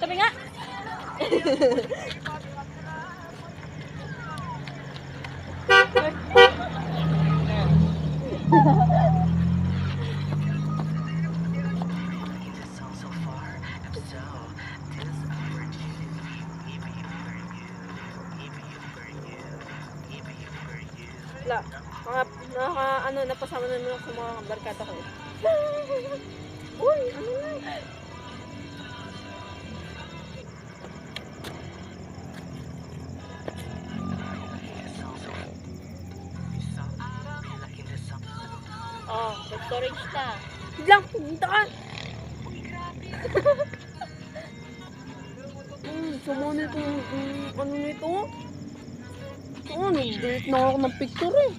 Tabi nga. Wala. Ano, napasama na naman ako sa mga barkada ko. Uy, ano na? Oh, storage na. Biglang, pumunta ka! Sama nito, ano nito? Ito, nag-delete na ako ng picture eh.